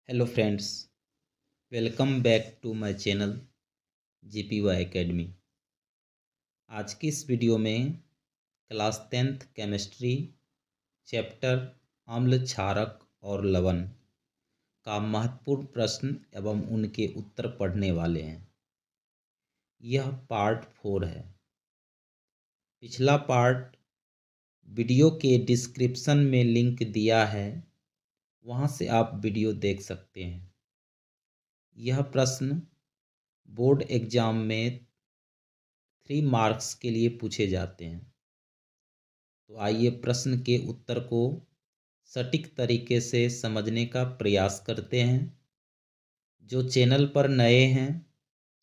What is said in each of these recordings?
Hello friends, welcome back to my channel GPY academy. आज की इस वीडियो में क्लास 10th केमिस्ट्री चैप्टर अम्ल क्षारक और लवण का महत्वपूर्ण प्रश्न एवं उनके उत्तर पढ़ने वाले हैं। यह पार्ट 4 है। पिछला पार्ट वीडियो के डिस्क्रिप्शन में लिंक दिया है, वहाँ से आप वीडियो देख सकते हैं। यह प्रश्न बोर्ड एग्जाम में 3 मार्क्स के लिए पूछे जाते हैं। तो आइए प्रश्न के उत्तर को सटीक तरीके से समझने का प्रयास करते हैं। जो चैनल पर नए हैं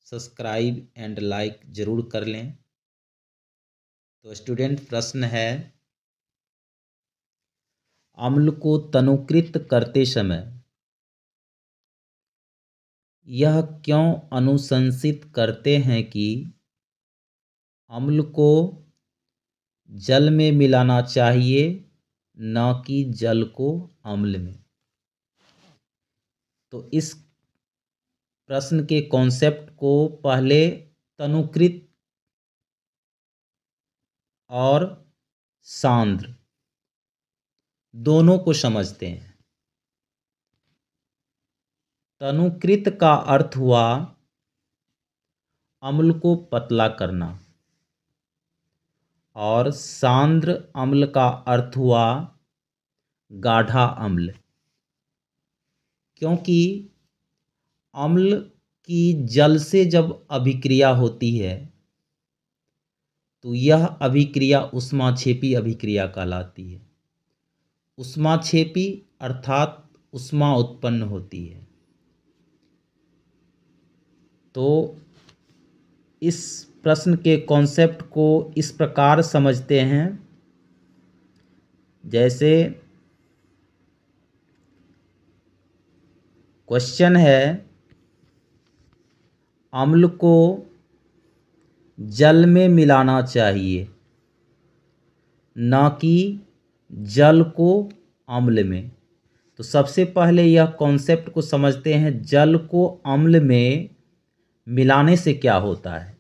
सब्सक्राइब एंड लाइक ज़रूर कर लें। तो स्टूडेंट, प्रश्न है, अम्ल को तनुकृत करते समय यह क्यों अनुशंसित करते हैं कि अम्ल को जल में मिलाना चाहिए, न कि जल को अम्ल में। तो इस प्रश्न के कॉन्सेप्ट को पहले तनुकृत और सांद्र दोनों को समझते हैं। तनुकृत का अर्थ हुआ अम्ल को पतला करना और सांद्र अम्ल का अर्थ हुआ गाढ़ा अम्ल। क्योंकि अम्ल की जल से जब अभिक्रिया होती है तो यह अभिक्रिया ऊष्माक्षेपी अभिक्रिया कहलाती है। ऊष्माक्षेपी अर्थात ऊष्मा उत्पन्न होती है। तो इस प्रश्न के कॉन्सेप्ट को इस प्रकार समझते हैं, जैसे क्वेश्चन है, अम्ल को जल में मिलाना चाहिए न कि जल को अम्ल में। तो सबसे पहले यह कॉन्सेप्ट को समझते हैं, जल को अम्ल में मिलाने से क्या होता है।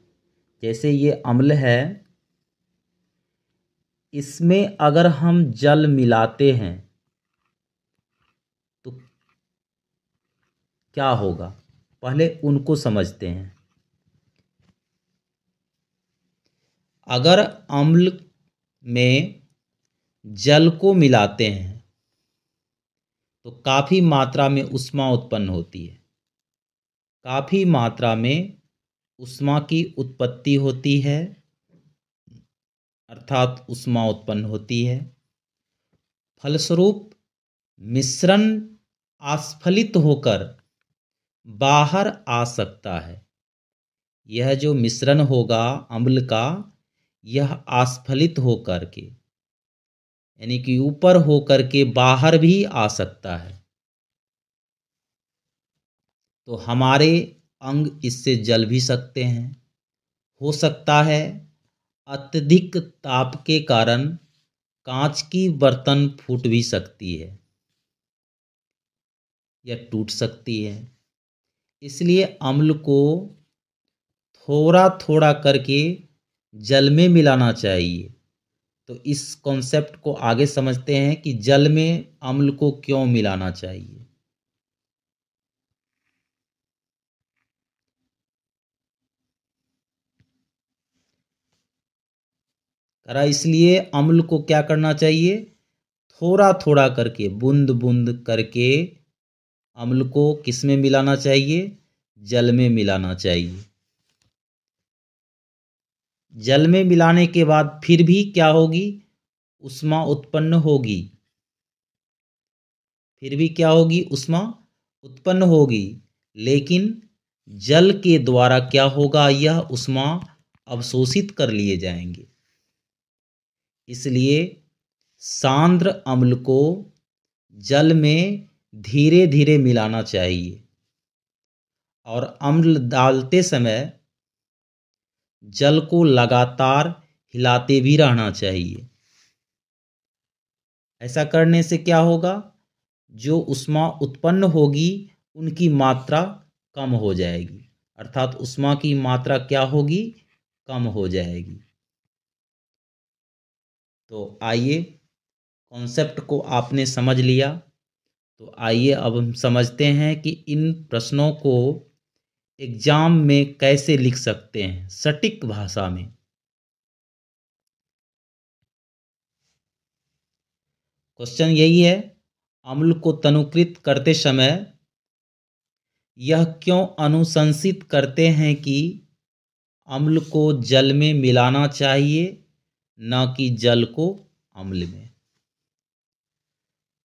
जैसे ये अम्ल है, इसमें अगर हम जल मिलाते हैं तो क्या होगा, पहले उनको समझते हैं। अगर अम्ल में जल को मिलाते हैं तो काफ़ी मात्रा में ऊष्मा उत्पन्न होती है, काफ़ी मात्रा में ऊष्मा की उत्पत्ति होती है, अर्थात ऊष्मा उत्पन्न होती है। फलस्वरूप मिश्रण आस्फलित होकर बाहर आ सकता है। यह जो मिश्रण होगा अम्ल का, यह आस्फलित होकर के यानी कि ऊपर होकर के बाहर भी आ सकता है। तो हमारे अंग इससे जल भी सकते हैं। हो सकता है अत्यधिक ताप के कारण कांच की बर्तन फूट भी सकती है या टूट सकती है। इसलिए अम्ल को थोड़ा थोड़ा करके जल में मिलाना चाहिए। तो इस कॉन्सेप्ट को आगे समझते हैं कि जल में अम्ल को क्यों मिलाना चाहिए। इसलिए अम्ल को क्या करना चाहिए, थोड़ा थोड़ा करके, बूंद बूंद करके अम्ल को किस में मिलाना चाहिए, जल में मिलाना चाहिए। जल में मिलाने के बाद फिर भी क्या होगी, ऊष्मा उत्पन्न होगी। फिर भी क्या होगी, ऊष्मा उत्पन्न होगी, लेकिन जल के द्वारा क्या होगा, यह ऊष्मा अवशोषित कर लिए जाएंगे। इसलिए सांद्र अम्ल को जल में धीरे धीरे मिलाना चाहिए और अम्ल डालते समय जल को लगातार हिलाते भी रहना चाहिए। ऐसा करने से क्या होगा, जो ऊष्मा उत्पन्न होगी उनकी मात्रा कम हो जाएगी, अर्थात ऊष्मा की मात्रा क्या होगी, कम हो जाएगी। तो आइए, कॉन्सेप्ट को आपने समझ लिया, तो आइए अब हम समझते हैं कि इन प्रश्नों को एग्जाम में कैसे लिख सकते हैं सटीक भाषा में। क्वेश्चन यही है, अम्ल को तनुकृत करते समय यह क्यों अनुशंसित करते हैं कि अम्ल को जल में मिलाना चाहिए, न कि जल को अम्ल में।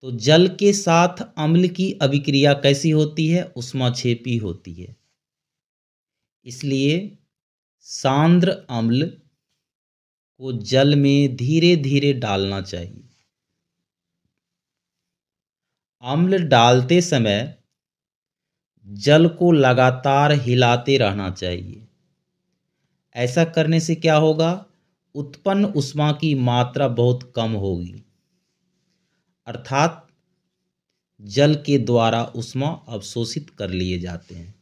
तो जल के साथ अम्ल की अभिक्रिया कैसी होती है, ऊष्माक्षेपी होती है। इसलिए सांद्र अम्ल को जल में धीरे धीरे डालना चाहिए। अम्ल डालते समय जल को लगातार हिलाते रहना चाहिए। ऐसा करने से क्या होगा, उत्पन्न ऊष्मा की मात्रा बहुत कम होगी, अर्थात जल के द्वारा ऊष्मा अवशोषित कर लिए जाते हैं।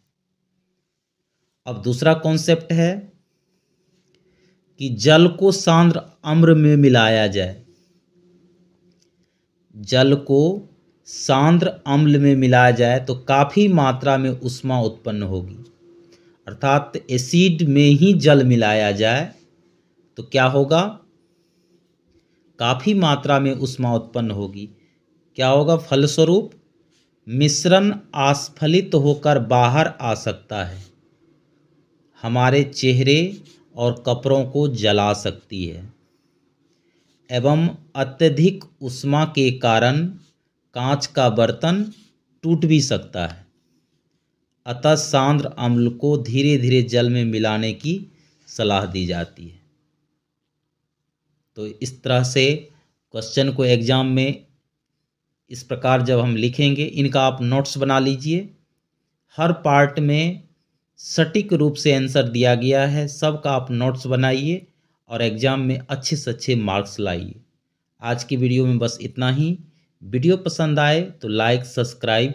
अब दूसरा कॉन्सेप्ट है कि जल को सांद्र अम्ल में मिलाया जाए। जल को सांद्र अम्ल में मिलाया जाए तो काफ़ी मात्रा में ऊष्मा उत्पन्न होगी, अर्थात एसिड में ही जल मिलाया जाए तो क्या होगा, काफ़ी मात्रा में ऊष्मा उत्पन्न होगी। क्या होगा, फलस्वरूप मिश्रण आस्फलित होकर बाहर आ सकता है, हमारे चेहरे और कपड़ों को जला सकती है एवं अत्यधिक ऊष्मा के कारण कांच का बर्तन टूट भी सकता है। अतः सांद्र अम्ल को धीरे धीरे जल में मिलाने की सलाह दी जाती है। तो इस तरह से क्वेश्चन को एग्जाम में इस प्रकार जब हम लिखेंगे, इनका आप नोट्स बना लीजिए। हर पार्ट में सटीक रूप से आंसर दिया गया है, सबका आप नोट्स बनाइए और एग्ज़ाम में अच्छे से अच्छे मार्क्स लाइए। आज की वीडियो में बस इतना ही। वीडियो पसंद आए तो लाइक, सब्सक्राइब